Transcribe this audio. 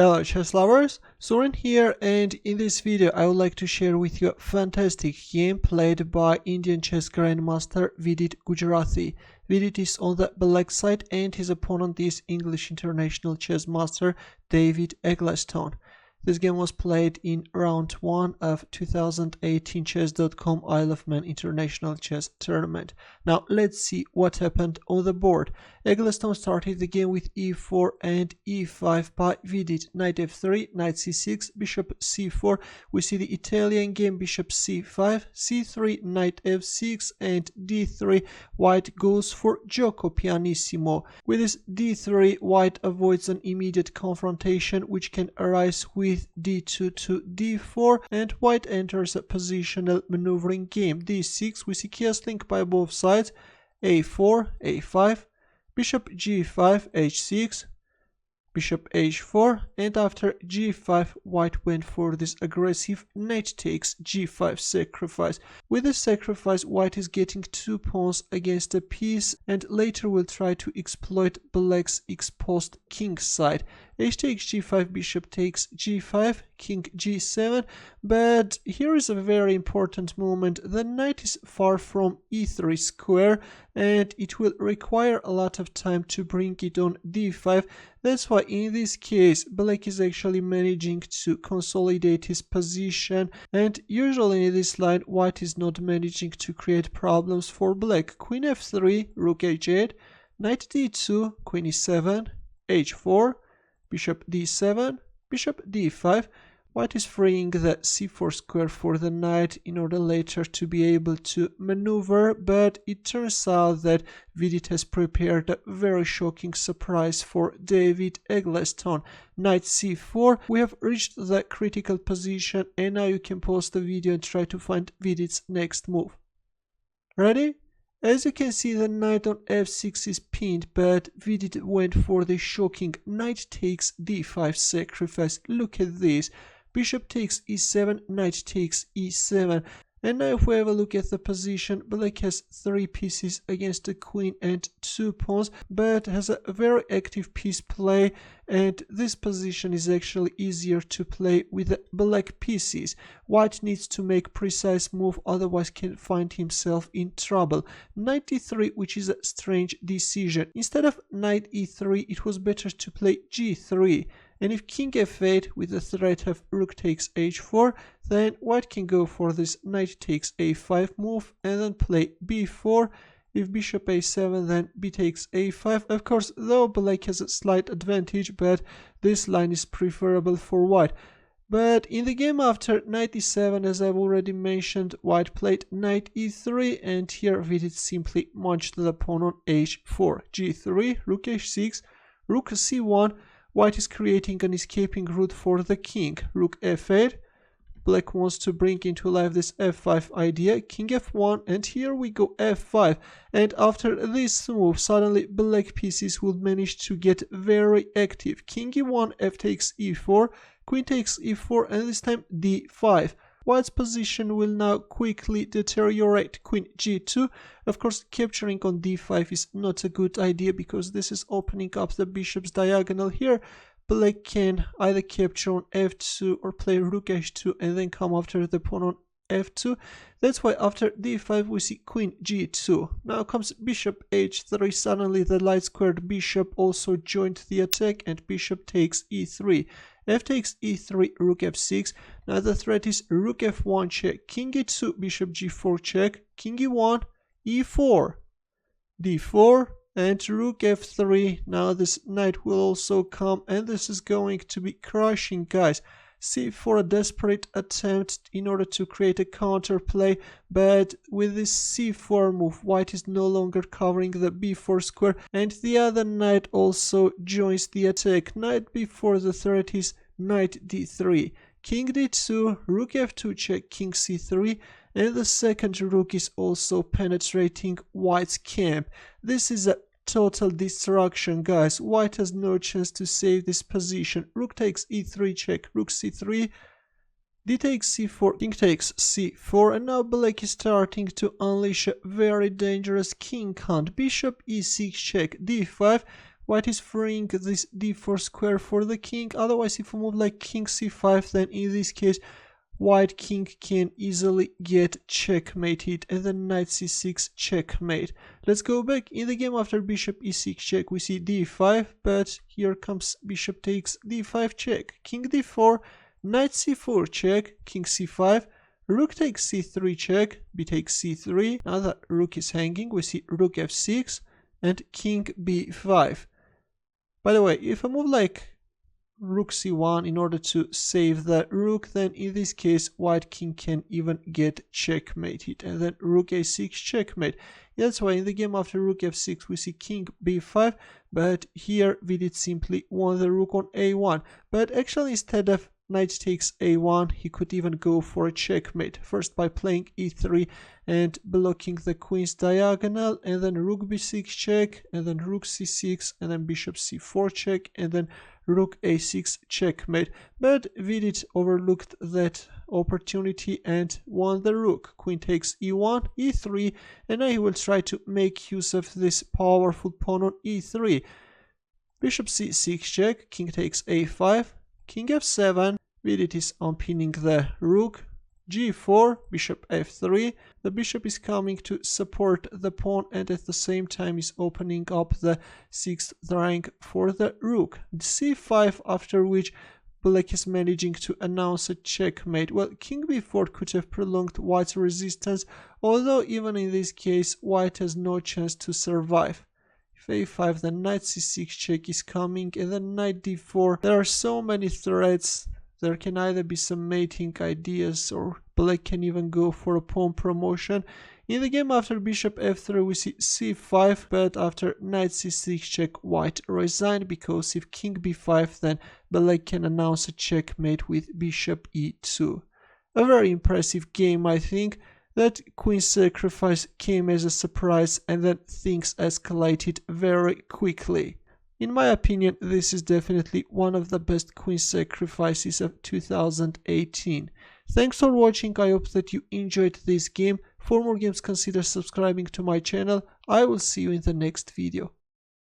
Hello chess lovers, Suren here, and in this video I would like to share with you a fantastic game played by Indian chess grandmaster Vidit Gujrathi. Vidit is on the black side and his opponent is English international chess master David Eggleston. This game was played in round 1 of 2018 Chess.com Isle of Man International Chess Tournament. Now let's see what happened on the board. Eggleston started the game with e4 and e5 by Vidit. Knight f3, knight c6, bishop c4. We see the Italian game bishop c5, c3, knight f6 and d3. White goes for gioco pianissimo. With this d3, white avoids an immediate confrontation which can arise with d2 to d4, and white enters a positional maneuvering game. d6, we see castling by both sides, a4, a5, bishop g5, h6, bishop h4, and after g5 white went for this aggressive knight takes g5 sacrifice. With this sacrifice white is getting 2 pawns against a piece, and later will try to exploit black's exposed king side. H takes g5, bishop takes g5, king g7, but here is a very important moment. The knight is far from e3 square and it will require a lot of time to bring it on d5. That's why in this case black is actually managing to consolidate his position, and usually in this line white is not managing to create problems for black. Queen f3, rook h8, knight d2, queen e7, h4, bishop d7, bishop d5. White is freeing the c4 square for the knight in order later to be able to maneuver, but it turns out that Vidit has prepared a very shocking surprise for David Eggleston. Knight c4, we have reached the critical position, and now you can pause the video and try to find Vidit's next move. Ready? As you can see, the knight on f6 is pinned, but Vidit went for the shocking knight takes d5 sacrifice. Look at this. Bishop takes e7, knight takes e7. And now if we have a look at the position, black has 3 pieces against the queen and 2 pawns, but has a very active piece play, and this position is actually easier to play with the black pieces. White needs to make precise move, otherwise can find himself in trouble. Knight e3, which is a strange decision. Instead of knight e3, it was better to play g3. And if king f8 with the threat of rook takes h4, then white can go for this knight takes a5 move and then play b4. If bishop a7, then b takes a5. Of course, though black has a slight advantage, but this line is preferable for white. But in the game after knight e7, as I've already mentioned, white played knight e3, and here Vidit simply munched the pawn on h4. g3, rook h6, rook c1. White is creating an escaping route for the king. Rook f8. Black wants to bring into life this f5 idea. King f1, and here we go f5. And after this move, suddenly black pieces will manage to get very active. King e1, f takes e4, queen takes e4, and this time d5. White's position will now quickly deteriorate. Queen g2. Of course, capturing on d5 is not a good idea because this is opening up the bishop's diagonal here. Black can either capture on f2 or play rook h2 and then come after the pawn on f2. That's why after d5 we see queen g2. Now comes bishop h3. Suddenly the light squared bishop also joined the attack, and bishop takes e3. F takes e3, rook f6. Now the threat is rook f1 check, king e2, bishop g4 check, king e1, e4, d4, and rook f3. Now this knight will also come, and this is going to be crushing, guys. See, for a desperate attempt in order to create a counterplay, but with this c4 move, white is no longer covering the b4 square, and the other knight also joins the attack. Knight b4, the threat is knight d3, king d2, rook f2 check, king c3, and the second rook is also penetrating white's camp. This is a total destruction, guys. White has no chance to save this position. Rook takes e3 check, rook c3, d takes c4, king takes c4, and now black is starting to unleash a very dangerous king hunt. Bishop e6 check, d5. white is freeing this d4 square for the king. Otherwise, if we move like king c5, then in this case white king can easily get checkmated, and then knight c6 checkmate. Let's go back. In the game after bishop e6 check, we see d5, but here comes bishop takes d5 check, king d4, knight c4 check, king c5, rook takes c3 check, b takes c3. Now that rook is hanging, we see rook f6 and king b5. By the way, if I move like rook c1 in order to save the rook, then in this case white king can even get checkmated, and then rook a6 checkmate. That's why in the game after rook f6 we see king b5, but here Vidit simply won the rook on a1. But actually, instead of knight takes a1, he could even go for a checkmate, first by playing e3 and blocking the queen's diagonal, and then rook b6 check, and then rook c6, and then bishop c4 check, and then rook a6 checkmate. But Vidit overlooked that opportunity and won the rook. Queen takes e1, e3, and now he will try to make use of this powerful pawn on e3. Bishop c6 check, king takes a5, king f7, Vidit is unpinning the rook, g4, bishop f3. The bishop is coming to support the pawn and at the same time is opening up the 6th rank for the rook. c5, after which black is managing to announce a checkmate. Well, king b4 could have prolonged white's resistance, although even in this case white has no chance to survive. If a5, then knight c6 check is coming, and then knight d4. There are so many threats. There can either be some mating ideas, or black can even go for a pawn promotion. In the game after bishop f3 we see c5, but after knight c6 check white resigned, because if king b5 then black can announce a checkmate with bishop e2. A very impressive game, I think. That queen sacrifice came as a surprise, and then things escalated very quickly. In my opinion, this is definitely one of the best queen sacrifices of 2018. Thanks for watching. I hope that you enjoyed this game. For more games, consider subscribing to my channel. I will see you in the next video.